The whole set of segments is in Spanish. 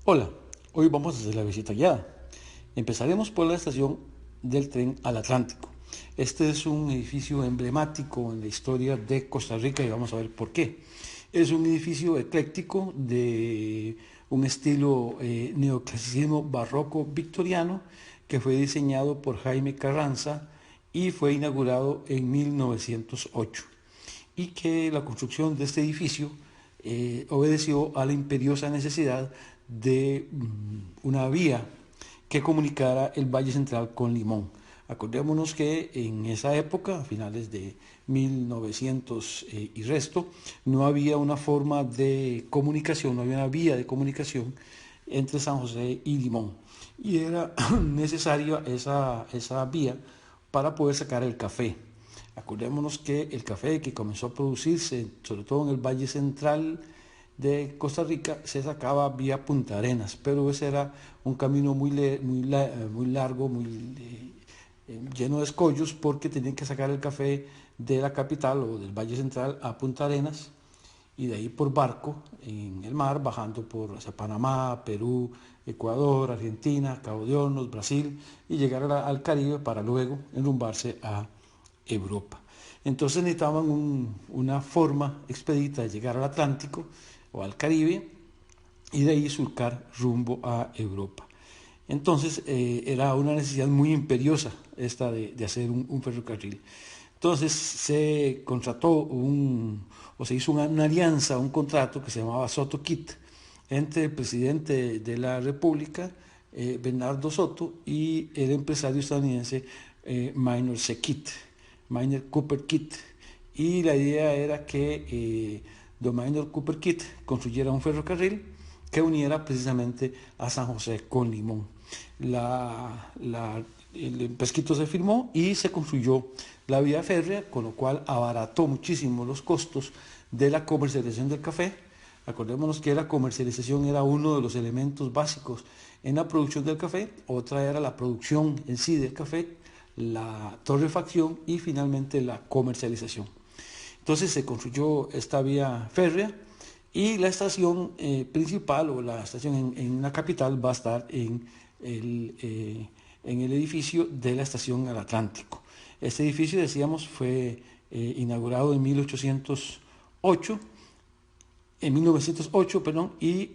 Hola, hoy vamos a hacer la visita guiada. Empezaremos por la estación del tren al Atlántico. Este es un edificio emblemático en la historia de Costa Rica y vamos a ver por qué. Es un edificio ecléctico de un estilo neoclasicismo barroco victoriano que fue diseñado por Jaime Carranza y fue inaugurado en 1908 y que la construcción de este edificio obedeció a la imperiosa necesidad de una vía que comunicara el Valle Central con Limón. Acordémonos que en esa época, a finales de 1900 y resto, no había una forma de comunicación, no había una vía de comunicación entre San José y Limón. Y era necesaria esa vía para poder sacar el café. Acordémonos que el café que comenzó a producirse, sobre todo en el Valle Central de Costa Rica, se sacaba vía Punta Arenas, pero ese era un camino muy largo, lleno de escollos, porque tenían que sacar el café de la capital o del Valle Central a Punta Arenas y de ahí por barco en el mar, bajando por hacia Panamá, Perú, Ecuador, Argentina, Cabo de Hornos, Brasil y llegar al Caribe para luego enrumbarse a Europa. Entonces necesitaban una forma expedita de llegar al Atlántico o al Caribe y de ahí surcar rumbo a Europa. Entonces era una necesidad muy imperiosa esta de hacer un ferrocarril. Entonces se contrató o se hizo una alianza, un contrato que se llamaba Soto-Kit entre el presidente de la República, Bernardo Soto, y el empresario estadounidense Minor C. Kit, Minor Cooper Kit. Y la idea era que don Minor Cooper Kit construyera un ferrocarril que uniera precisamente a San José con Limón. El pesquito se firmó y se construyó la vía férrea, con lo cual abarató muchísimo los costos de la comercialización del café. Acordémonos que la comercialización era uno de los elementos básicos en la producción del café, otra era la producción en sí del café, la torrefacción y finalmente la comercialización. Entonces se construyó esta vía férrea y la estación principal o la estación en la capital va a estar en el edificio de la estación al Atlántico. Este edificio, decíamos, fue inaugurado en 1808, en 1908, perdón, y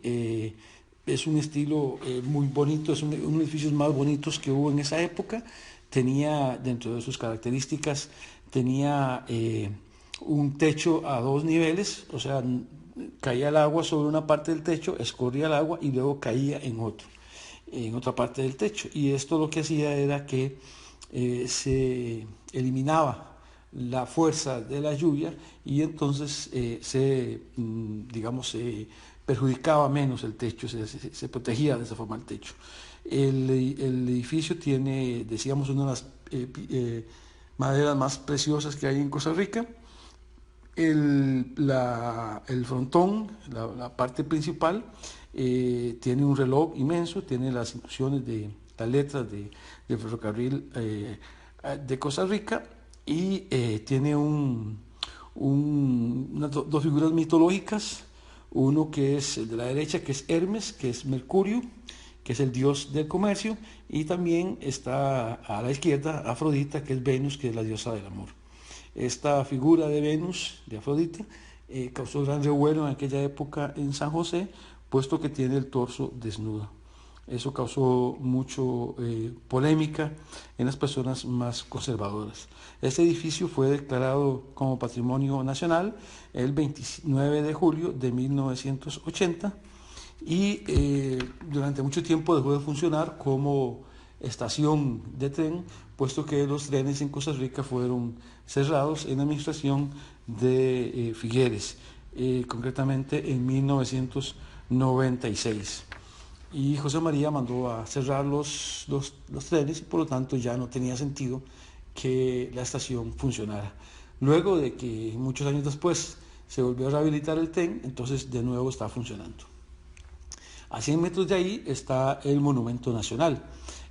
es un estilo muy bonito, es uno de los edificios más bonitos que hubo en esa época. Tenía, dentro de sus características, tenía un techo a dos niveles, o sea, caía el agua sobre una parte del techo, escurría el agua y luego caía en otra parte del techo. Y esto lo que hacía era que se eliminaba la fuerza de la lluvia y entonces digamos, se perjudicaba menos el techo, se protegía de esa forma el techo. El edificio tiene, decíamos, una de las maderas más preciosas que hay en Costa Rica. El frontón, la parte principal, tiene un reloj inmenso, tiene las inclusiones de las letras del ferrocarril de Costa Rica y tiene dos figuras mitológicas, uno que es el de la derecha, que es Hermes, que es Mercurio, que es el dios del comercio, y también está a la izquierda Afrodita, que es Venus, que es la diosa del amor. Esta figura de Venus, de Afrodita, causó gran revuelo en aquella época en San José, puesto que tiene el torso desnudo. Eso causó mucho polémica en las personas más conservadoras. Este edificio fue declarado como Patrimonio Nacional el 29 de julio de 1980 y durante mucho tiempo dejó de funcionar como estación de tren, puesto que los trenes en Costa Rica fueron cerrados en la administración de Figueres, concretamente en 1996. Y José María mandó a cerrar los trenes y por lo tanto ya no tenía sentido que la estación funcionara. Luego de que muchos años después se volvió a rehabilitar el tren, entonces de nuevo está funcionando. A 100 metros de ahí está el Monumento Nacional.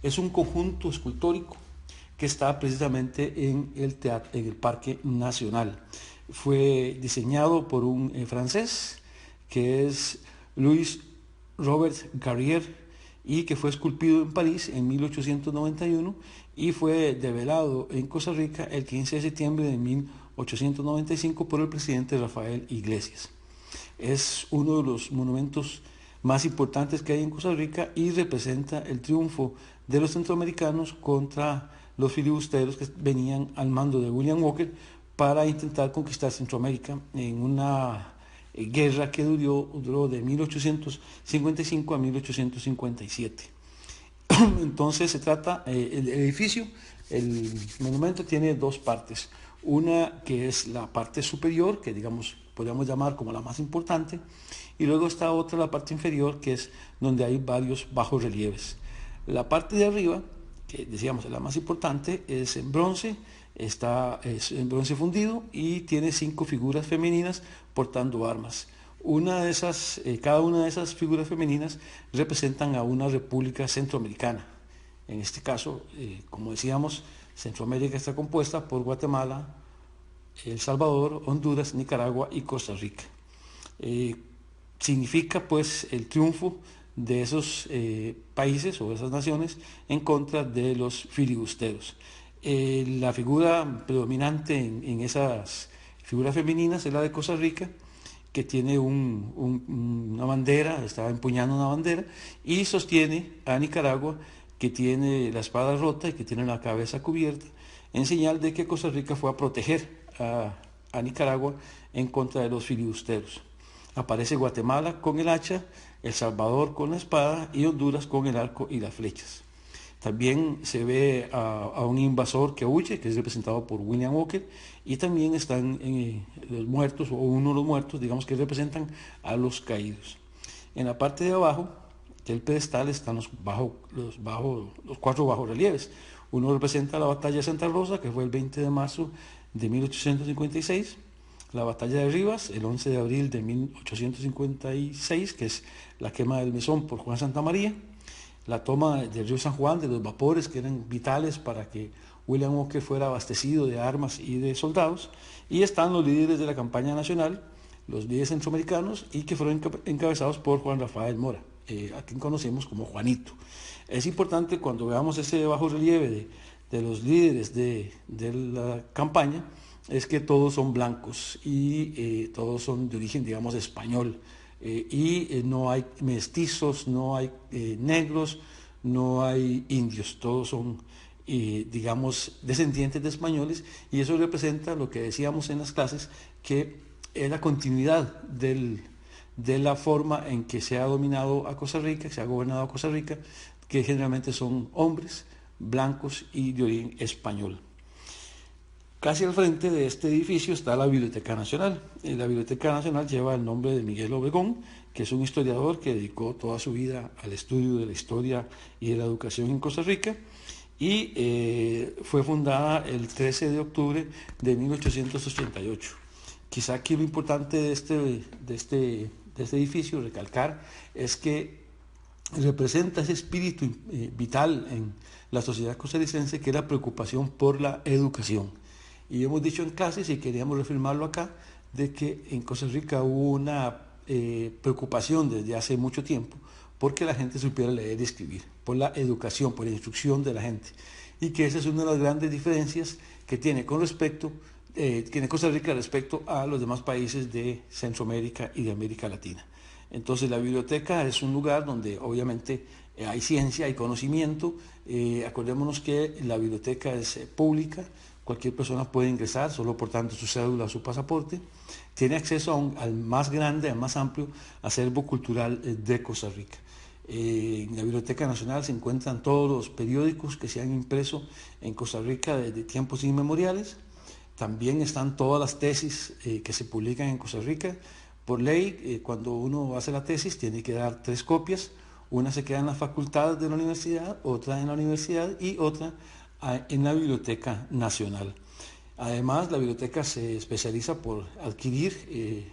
Es un conjunto escultórico que está precisamente en el Parque Nacional. Fue diseñado por un francés que es Louis Robert Garrier y que fue esculpido en París en 1891 y fue develado en Costa Rica el 15 de septiembre de 1895 por el presidente Rafael Iglesias. Es uno de los monumentos más importantes que hay en Costa Rica y representa el triunfo de los centroamericanos contra los filibusteros que venían al mando de William Walker para intentar conquistar Centroamérica en una guerra que duró de 1855 a 1857. Entonces se trata, el edificio, el monumento tiene dos partes. Una que es la parte superior, que digamos podríamos llamar como la más importante, y luego está otra, la parte inferior, que es donde hay varios bajos relieves. La parte de arriba, que decíamos es la más importante, es en bronce, es en bronce fundido y tiene 5 figuras femeninas portando armas. Cada una de esas figuras femeninas representan a una república centroamericana. En este caso, como decíamos, Centroamérica está compuesta por Guatemala, El Salvador, Honduras, Nicaragua y Costa Rica. Significa pues el triunfo de esos países o esas naciones en contra de los filibusteros. La figura predominante en esas figuras femeninas es la de Costa Rica, que tiene una bandera, está empuñando una bandera, y sostiene a Nicaragua, que tiene la espada rota y que tiene la cabeza cubierta, en señal de que Costa Rica fue a proteger a Nicaragua en contra de los filibusteros. Aparece Guatemala con el hacha, El Salvador con la espada y Honduras con el arco y las flechas. También se ve a un invasor que huye, que es representado por William Walker, y también están los muertos, o uno de los muertos, digamos, que representan a los caídos. En la parte de abajo del pedestal están los 4 bajorrelieves. Uno representa la batalla de Santa Rosa, que fue el 20 de marzo de 1856, la batalla de Rivas, el 11 de abril de 1856, que es la quema del Mesón por Juan Santamaría, la toma del río San Juan, de los vapores que eran vitales para que William Walker fuera abastecido de armas y de soldados, y están los líderes de la campaña nacional, los líderes centroamericanos, y que fueron encabezados por Juan Rafael Mora, a quien conocemos como Juanito. Es importante cuando veamos ese bajo relieve de los líderes de la campaña, es que todos son blancos y todos son de origen, digamos, español. No hay mestizos, no hay negros, no hay indios, todos son, digamos, descendientes de españoles, y eso representa lo que decíamos en las clases, que es la continuidad de la forma en que se ha dominado a Costa Rica, que se ha gobernado a Costa Rica, que generalmente son hombres blancos y de origen español. Casi al frente de este edificio está la Biblioteca Nacional. La Biblioteca Nacional lleva el nombre de Miguel Obregón, que es un historiador que dedicó toda su vida al estudio de la historia y de la educación en Costa Rica, y fue fundada el 13 de octubre de 1888. Quizá aquí lo importante de este edificio, recalcar, es que representa ese espíritu vital en la sociedad costarricense, que es la preocupación por la educación. Y hemos dicho en clases, y queríamos reafirmarlo acá, de que en Costa Rica hubo una preocupación desde hace mucho tiempo porque la gente supiera leer y escribir, por la educación, por la instrucción de la gente. Y que esa es una de las grandes diferencias que tiene tiene Costa Rica respecto a los demás países de Centroamérica y de América Latina. Entonces la biblioteca es un lugar donde obviamente hay ciencia, hay conocimiento. Acordémonos que la biblioteca es pública, cualquier persona puede ingresar solo portando su cédula o su pasaporte. Tiene acceso al más grande, al más amplio acervo cultural de Costa Rica. En la Biblioteca Nacional se encuentran todos los periódicos que se han impreso en Costa Rica desde tiempos inmemoriales. También están todas las tesis que se publican en Costa Rica. Por ley, cuando uno hace la tesis, tiene que dar 3 copias. Una se queda en la facultad de la universidad, otra en la universidad y otra en la Biblioteca Nacional. Además, la biblioteca se especializa por adquirir,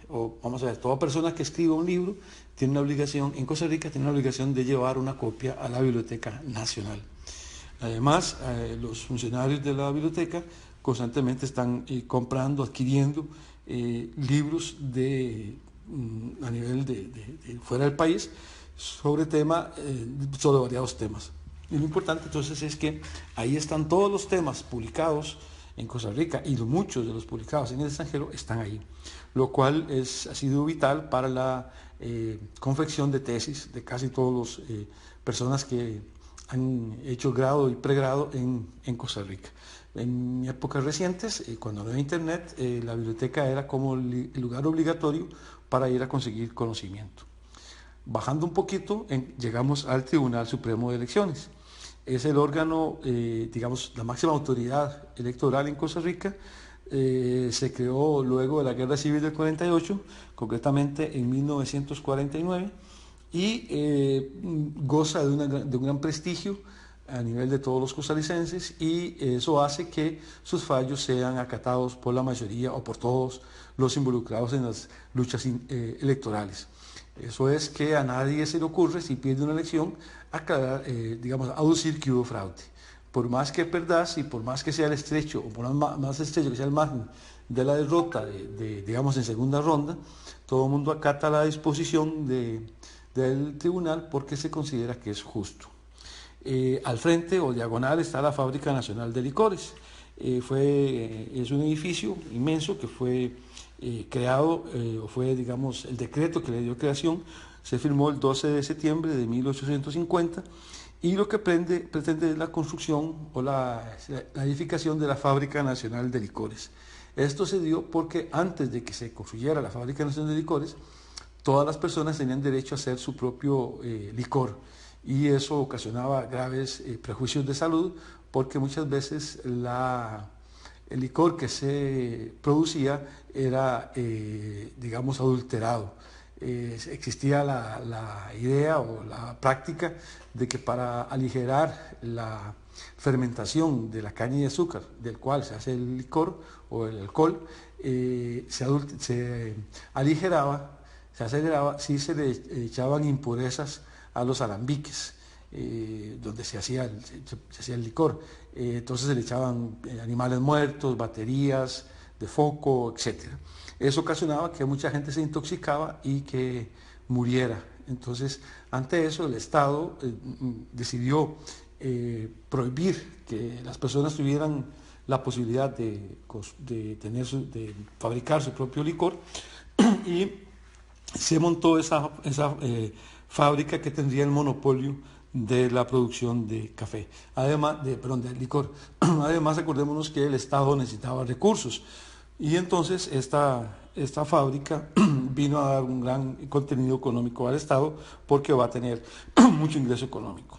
toda persona que escriba un libro tiene una obligación, en Costa Rica tiene una obligación de llevar una copia a la Biblioteca Nacional. Además, los funcionarios de la biblioteca constantemente están comprando, adquiriendo libros a nivel de fuera del país, sobre variados temas. Y lo importante entonces es que ahí están todos los temas publicados en Costa Rica y muchos de los publicados en el extranjero están ahí, lo cual ha sido vital para la confección de tesis de casi todas las personas que han hecho grado y pregrado en Costa Rica. En épocas recientes, cuando no había internet, la biblioteca era como el lugar obligatorio para ir a conseguir conocimiento. Bajando un poquito, llegamos al Tribunal Supremo de Elecciones. Es el órgano, digamos, la máxima autoridad electoral en Costa Rica. Se creó luego de la Guerra Civil del 48, concretamente en 1949, y goza de un gran prestigio a nivel de todos los costarricenses, y eso hace que sus fallos sean acatados por la mayoría o por todos los involucrados en las luchas electorales. Eso es que a nadie se le ocurre, si pierde una elección, digamos, aducir que hubo fraude. Por más que perdas y por más que sea el estrecho, o por más estrecho que sea el margen de la derrota, digamos, en segunda ronda, todo el mundo acata la disposición del tribunal porque se considera que es justo. Al frente o diagonal está la Fábrica Nacional de Licores. Es un edificio inmenso que fue creado, fue, digamos, el decreto que le dio creación, se firmó el 12 de septiembre de 1850, y lo que pretende es la construcción o la edificación de la Fábrica Nacional de Licores. Esto se dio porque antes de que se construyera la Fábrica Nacional de Licores, todas las personas tenían derecho a hacer su propio licor, y eso ocasionaba graves prejuicios de salud, porque muchas veces el licor que se producía era, digamos, adulterado. Existía la idea o la práctica de que para aligerar la fermentación de la caña de azúcar, del cual se hace el licor o el alcohol, se aligeraba, se aceleraba si se le echaban impurezas a los alambiques, donde se hacía el licor. Entonces se le echaban animales muertos, baterías de foco, etc. Eso ocasionaba que mucha gente se intoxicaba y que muriera. Entonces, ante eso, el Estado decidió prohibir que las personas tuvieran la posibilidad de fabricar su propio licor, y se montó esa fábrica que tendría el monopolio de la producción de café, de licor. Además, acordémonos que el Estado necesitaba recursos, y entonces esta fábrica vino a dar un gran contenido económico al Estado, porque va a tener mucho ingreso económico.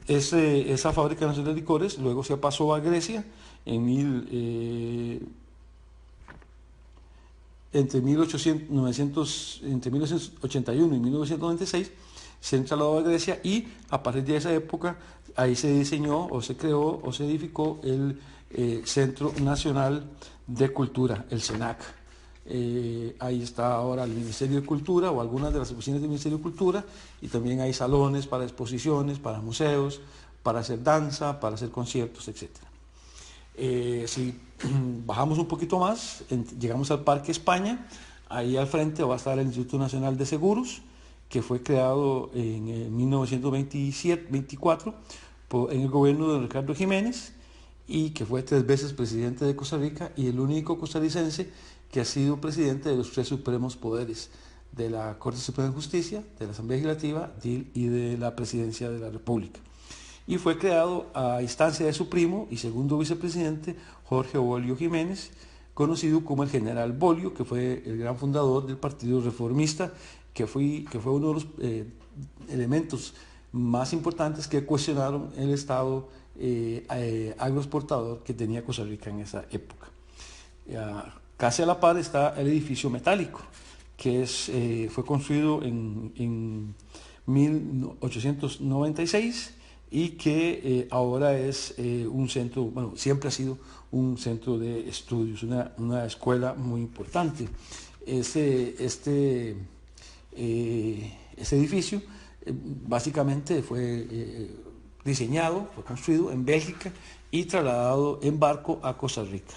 Esa Fábrica Nacional de Licores luego se pasó a Grecia entre 1981 y 1996, se trasladó a Grecia, y a partir de esa época ahí se diseñó o se creó o se edificó el Centro Nacional de Cultura, el CENAC. Ahí está ahora el Ministerio de Cultura o algunas de las oficinas del Ministerio de Cultura, y también hay salones para exposiciones, para museos, para hacer danza, para hacer conciertos, etc. Si bajamos un poquito más, llegamos al Parque España. Ahí al frente va a estar el Instituto Nacional de Seguros, que fue creado en 1924 en el gobierno de Ricardo Jiménez, y que fue 3 veces presidente de Costa Rica, y el único costarricense que ha sido presidente de los 3 supremos poderes, de la Corte Suprema de Justicia, de la Asamblea Legislativa y de la Presidencia de la República. Y fue creado a instancia de su primo y segundo vicepresidente, Jorge Bolio Jiménez, conocido como el general Bolio, que fue el gran fundador del Partido Reformista, que fue uno de los elementos más importantes que cuestionaron el Estado agroexportador que tenía Costa Rica en esa época. Casi a la par está el edificio metálico, que fue construido en 1896, y que ahora es un centro, bueno, siempre ha sido un centro de estudios, una escuela muy importante. Este edificio básicamente fue diseñado, fue construido en Bélgica y trasladado en barco a Costa Rica.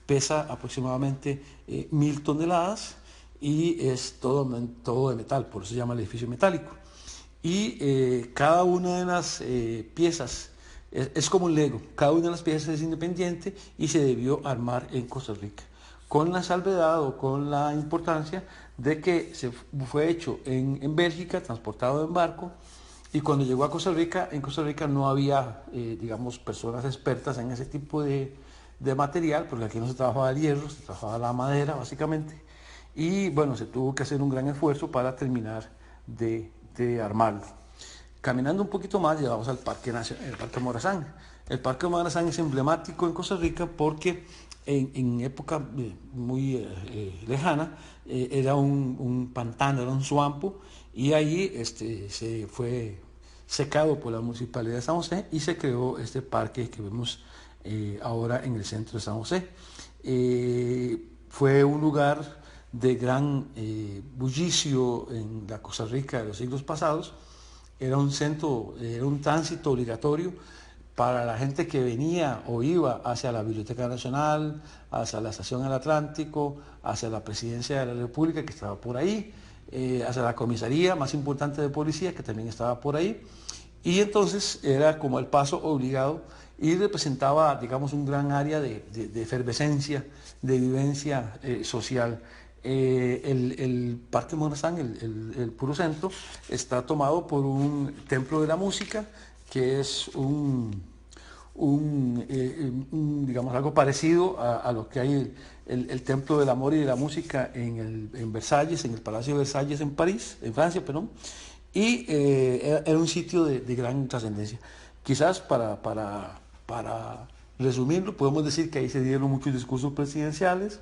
Pesa aproximadamente 1000 toneladas, y es todo de metal, por eso se llama el edificio metálico. Y cada una de las piezas es como un Lego, cada una de las piezas es independiente y se debió armar en Costa Rica, con la salvedad o con la importancia de que se fue hecho en Bélgica, transportado en barco, y cuando llegó a Costa Rica, en Costa Rica no había, digamos, personas expertas en ese tipo de material, porque aquí no se trabajaba el hierro, se trabajaba la madera, básicamente, y bueno, se tuvo que hacer un gran esfuerzo para terminar de armarlo. Caminando un poquito más, llegamos al el Parque Morazán. El Parque Morazán es emblemático en Costa Rica porque en época muy lejana era un pantano, era un suampo, y ahí se fue secado por la Municipalidad de San José y se creó este parque que vemos ahora en el centro de San José. Fue un lugar de gran bullicio en la Costa Rica de los siglos pasados. Era un centro, era un tránsito obligatorio para la gente que venía o iba hacia la Biblioteca Nacional, hacia la Estación del Atlántico, hacia la Presidencia de la República, que estaba por ahí, hacia la comisaría más importante de policía, que también estaba por ahí. Y entonces era como el paso obligado y representaba, digamos, un gran área de efervescencia, de vivencia social. El Parque Morazán, el puro centro, está tomado por un templo de la música, que es digamos, algo parecido a lo que hay el Templo del Amor y de la Música en Versalles, en el Palacio de Versalles en París, en Francia, perdón, y era un sitio de gran trascendencia. Quizás para resumirlo, podemos decir que ahí se dieron muchos discursos presidenciales,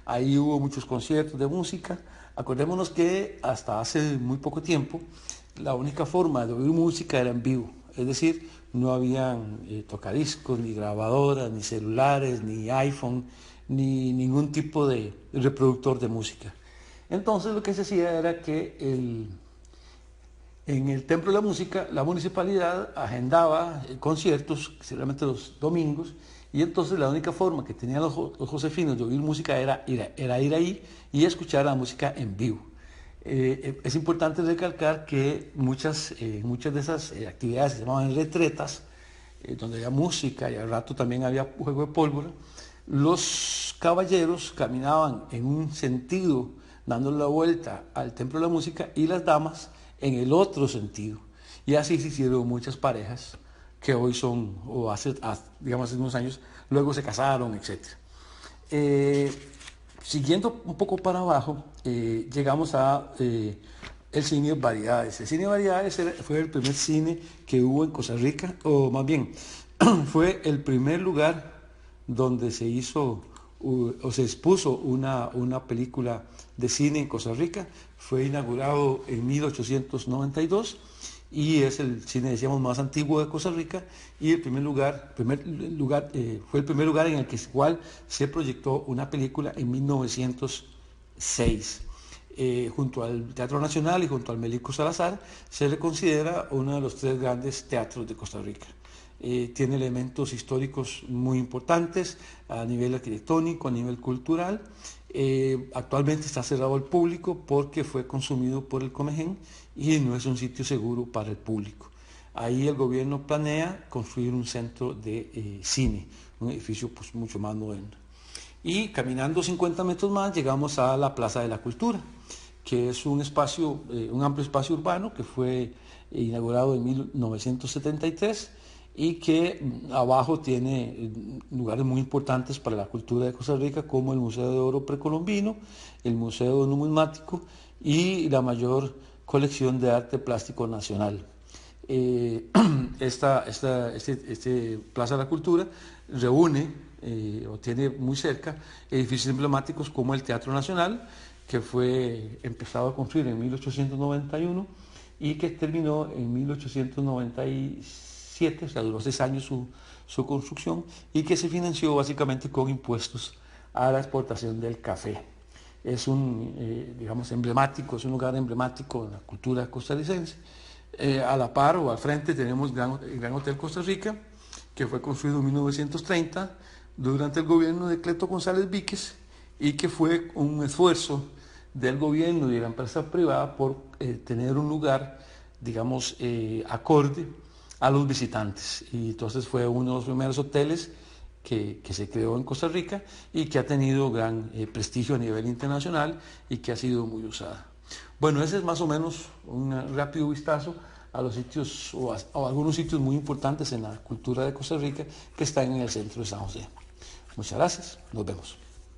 ahí hubo muchos conciertos de música. Acordémonos que hasta hace muy poco tiempo la única forma de oír música era en vivo, es decir, no habían tocadiscos, ni grabadoras, ni celulares, ni iPhone, ni ningún tipo de reproductor de música. Entonces lo que se hacía era que en el Templo de la Música la municipalidad agendaba conciertos, seguramente los domingos, y entonces la única forma que tenían los josefinos de oír música era ir ahí y escuchar la música en vivo. Es importante recalcar que muchas de esas actividades se llamaban retretas, donde había música y al rato también había juego de pólvora. Los caballeros caminaban en un sentido, dándole la vuelta al Templo de la Música, y las damas en el otro sentido. Y así se hicieron muchas parejas que hoy son, o digamos, hace unos años, luego se casaron, etc. Siguiendo un poco para abajo, llegamos a el cine Variedades. El cine Variedades fue el primer cine que hubo en Costa Rica, o más bien, fue el primer lugar donde se hizo o se expuso una película de cine en Costa Rica. Fue inaugurado en 1892 y es el cine, decíamos, más antiguo de Costa Rica, y fue el primer lugar en el que igual se proyectó una película en 1906. Junto al Teatro Nacional y junto al Melico Salazar, se le considera uno de los tres grandes teatros de Costa Rica. Tiene elementos históricos muy importantes a nivel arquitectónico, a nivel cultural. Actualmente está cerrado al público porque fue consumido por el Comején y no es un sitio seguro para el público. Ahí el gobierno planea construir un centro de cine, un edificio pues mucho más moderno. Y caminando 50 metros más llegamos a la Plaza de la Cultura, que es un espacio, un amplio espacio urbano que fue inaugurado en 1973 y que abajo tiene lugares muy importantes para la cultura de Costa Rica, como el Museo de Oro Precolombino, el Museo Numismático y la mayor colección de arte plástico nacional. Este Plaza de la Cultura reúne o tiene muy cerca edificios emblemáticos como el Teatro Nacional, que fue empezado a construir en 1891 y que terminó en 1897, o sea, duró 6 años su construcción, y que se financió básicamente con impuestos a la exportación del café. Es digamos, emblemático, es un lugar emblemático de la cultura costarricense. A la par o al frente tenemos el Gran Hotel Costa Rica, que fue construido en 1930 durante el gobierno de Cleto González Víquez y que fue un esfuerzo del gobierno y de la empresa privada por tener un lugar, digamos, acorde a los visitantes. Y entonces fue uno de los primeros hoteles que se creó en Costa Rica y que ha tenido gran prestigio a nivel internacional y que ha sido muy usada. Bueno, ese es más o menos un rápido vistazo a los sitios o a algunos sitios muy importantes en la cultura de Costa Rica que están en el centro de San José. Muchas gracias, nos vemos.